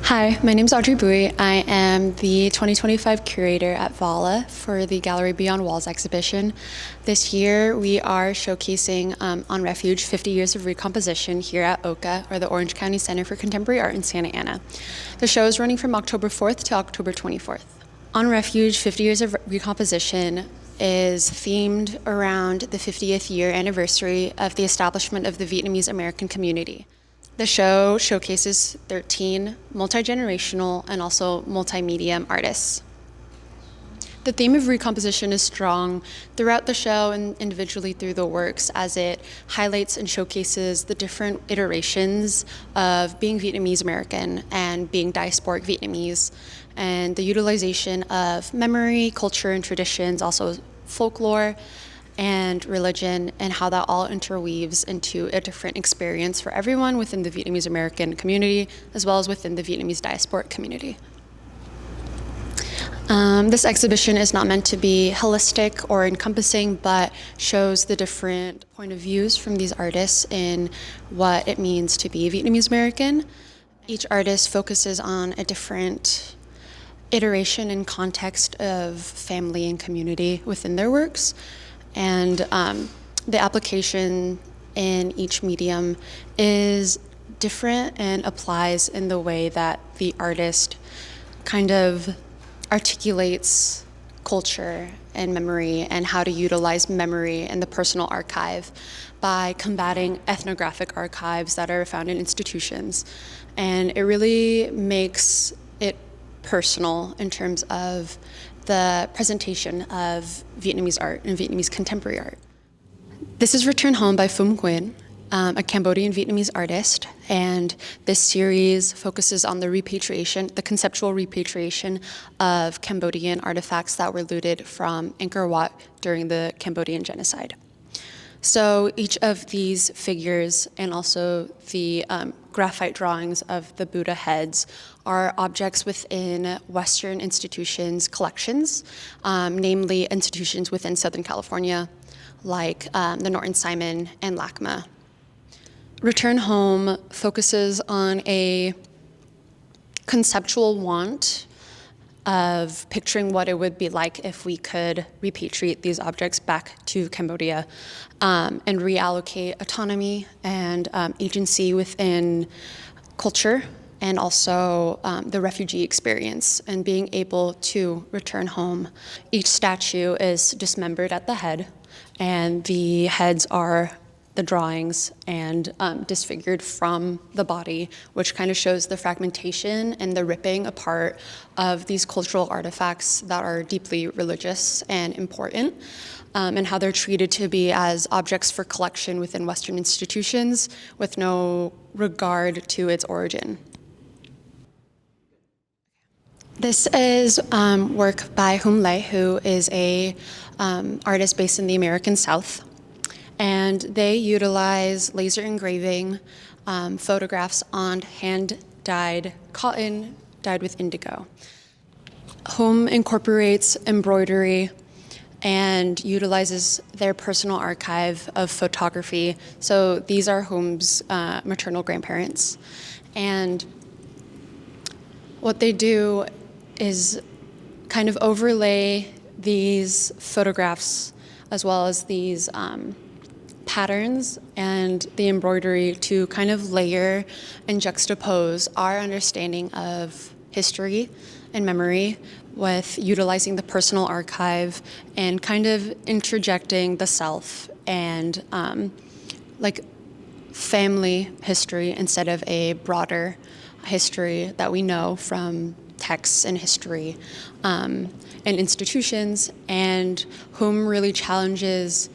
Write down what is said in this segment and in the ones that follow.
Hi, my name is Audrey Bui. I am the 2025 curator at VAALA for the Gallery Beyond Walls exhibition. This year we are showcasing on Refuge 50 Years of Recomposition here at OCA, or the Orange County Center for Contemporary Art in Santa Ana. The show is running from October 4th to October 24th. On Refuge, 50 Years of Recomposition is themed around the 50th year anniversary of the establishment of the Vietnamese American community. The show showcases 13 multi-generational and also multi-medium artists. The theme of recomposition is strong throughout the show and individually through the works, as it highlights and showcases the different iterations of being Vietnamese American and being diasporic Vietnamese, and the utilization of memory, culture, and traditions, also folklore and religion, and how that all interweaves into a different experience for everyone within the Vietnamese American community, as well as within the Vietnamese diasporic community. This exhibition is not meant to be holistic or encompassing, but shows the different point of views from these artists in what it means to be Vietnamese American. Each artist focuses on a different iteration and context of family and community within their works. And the application in each medium is different and applies in the way that the artist kind of articulates culture and memory, and how to utilize memory and the personal archive by combating ethnographic archives that are found in institutions. And it really makes it personal in terms of the presentation of Vietnamese art and Vietnamese contemporary art. This is Return Home by Phum Nguyen, a Cambodian Vietnamese artist, and this series focuses on the repatriation, the conceptual repatriation of Cambodian artifacts that were looted from Angkor Wat during the Cambodian genocide. So each of these figures and also the graphite drawings of the Buddha heads are objects within Western institutions' collections, namely institutions within Southern California, like the Norton Simon and LACMA. Return Home focuses on a conceptual want of picturing what it would be like if we could repatriate these objects back to Cambodia and reallocate autonomy and agency within culture, and also the refugee experience and being able to return home. Each statue is dismembered at the head, and the heads are the drawings and disfigured from the body, which kind of shows the fragmentation and the ripping apart of these cultural artifacts that are deeply religious and important, and how they're treated to be as objects for collection within Western institutions with no regard to its origin. This is work by Hum Le, who is a artist based in the American South. And they utilize laser engraving photographs on hand-dyed cotton dyed with indigo. Hum incorporates embroidery and utilizes their personal archive of photography. So these are Hum's maternal grandparents. And what they do is kind of overlay these photographs as well as these patterns and the embroidery to kind of layer and juxtapose our understanding of history and memory with utilizing the personal archive and kind of interjecting the self and like family history instead of a broader history that we know from texts and history and institutions. And Hum really challenges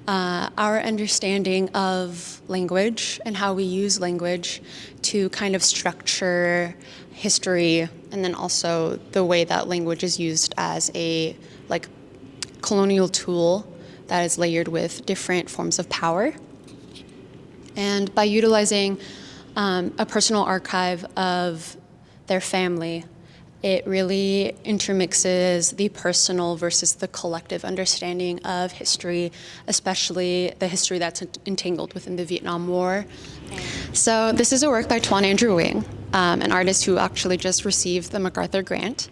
our understanding of language and how we use language to kind of structure history, and then also the way that language is used as a colonial tool that is layered with different forms of power. And by utilizing a personal archive of their family, it really intermixes the personal versus the collective understanding of history, especially the history that's entangled within the Vietnam War. So this is a work by Tuan Andrew Wing, an artist who actually just received the MacArthur Grant.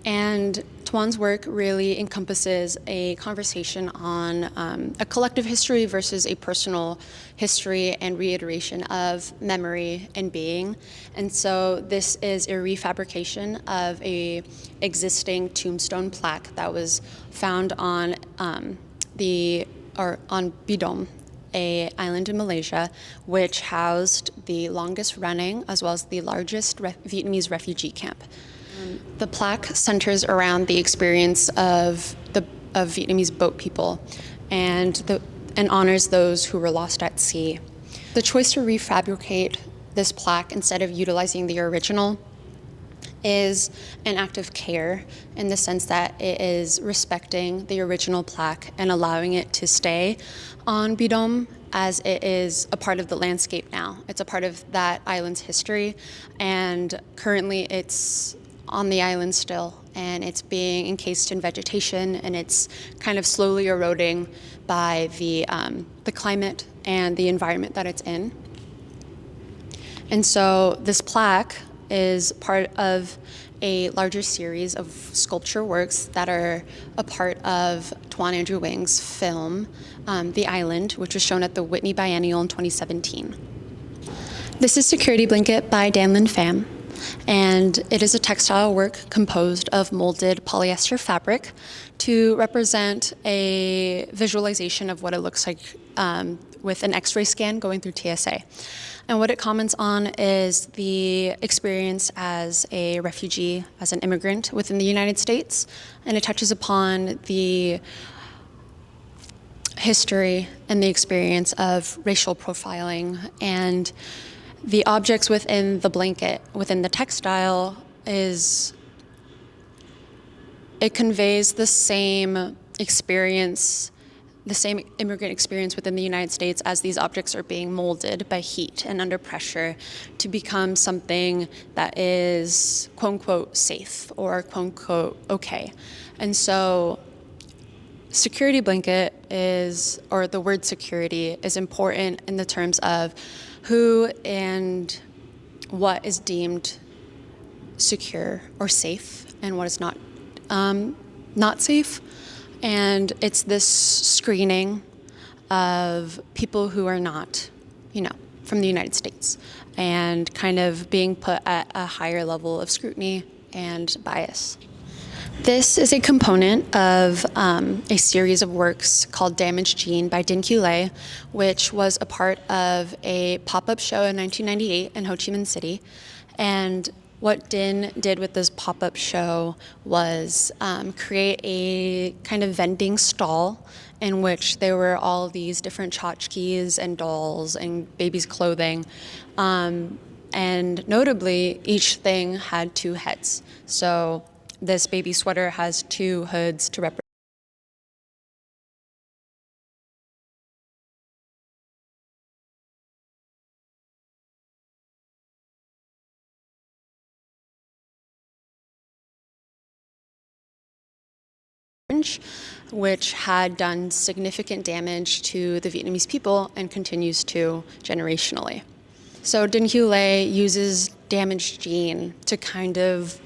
And Tuan's work really encompasses a conversation on a collective history versus a personal history and reiteration of memory and being. And so this is a refabrication of a existing tombstone plaque that was found on on Bidom, an island in Malaysia, which housed the longest running as well as the largest Vietnamese refugee camp. The plaque centers around the experience of Vietnamese boat people and honors those who were lost at sea. The choice to refabricate this plaque instead of utilizing the original is an act of care in the sense that it is respecting the original plaque and allowing it to stay on Bidom as it is a part of the landscape now. It's a part of that island's history, and currently it's on the island still, and it's being encased in vegetation, and it's kind of slowly eroding by the climate and the environment that it's in. And so this plaque is part of a larger series of sculpture works that are a part of Tuan Andrew Wing's film, The Island, which was shown at the Whitney Biennial in 2017. This is Security Blanket by Dan Lin Pham, and it is a textile work composed of molded polyester fabric to represent a visualization of what it looks like with an X-ray scan going through TSA. And what it comments on is the experience as a refugee, as an immigrant within the United States, and it touches upon the history and the experience of racial profiling, and the objects within the blanket, within the textile, it conveys the same experience, the same immigrant experience within the United States as these objects are being molded by heat and under pressure to become something that is quote unquote safe or quote unquote okay. And so security blanket or the word security is important in the terms of who and what is deemed secure or safe and what is not safe. And it's this screening of people who are not, from the United States, and kind of being put at a higher level of scrutiny and bias. This is a component of a series of works called Damaged Gene by Dinh Q. Lê, which was a part of a pop-up show in 1998 in Ho Chi Minh City. And what Din did with this pop-up show was create a kind of vending stall in which there were all of these different tchotchkes and dolls and babies' clothing. And notably, each thing had two heads. So this baby sweater has two hoods to represent which had done significant damage to the Vietnamese people and continues to generationally. So Dinh Q. Lê uses Damaged Gene to kind of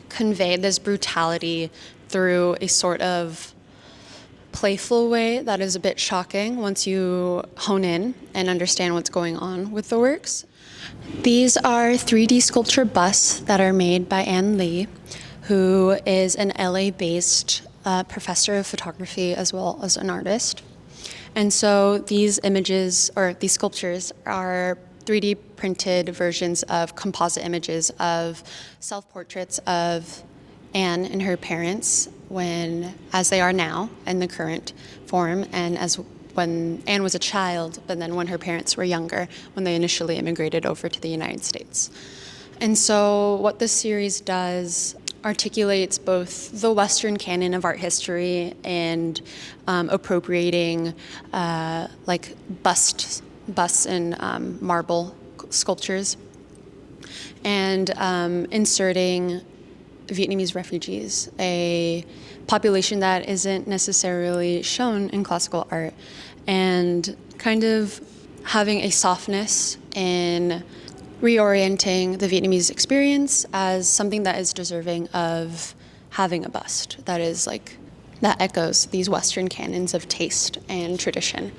convey this brutality through a sort of playful way that is a bit shocking once you hone in and understand what's going on with the works. These are 3D sculpture busts that are made by Ann Lee, who is an LA-based professor of photography as well as an artist. And so these images, or these sculptures, are 3D printed versions of composite images of self-portraits of Anne and her parents as they are now in the current form, and as when Anne was a child, but then when her parents were younger, when they initially immigrated over to the United States. And so what this series does articulates both the Western canon of art history and appropriating like busts and marble sculptures, and inserting Vietnamese refugees, a population that isn't necessarily shown in classical art, and kind of having a softness in reorienting the Vietnamese experience as something that is deserving of having a bust that is like that echoes these Western canons of taste and tradition.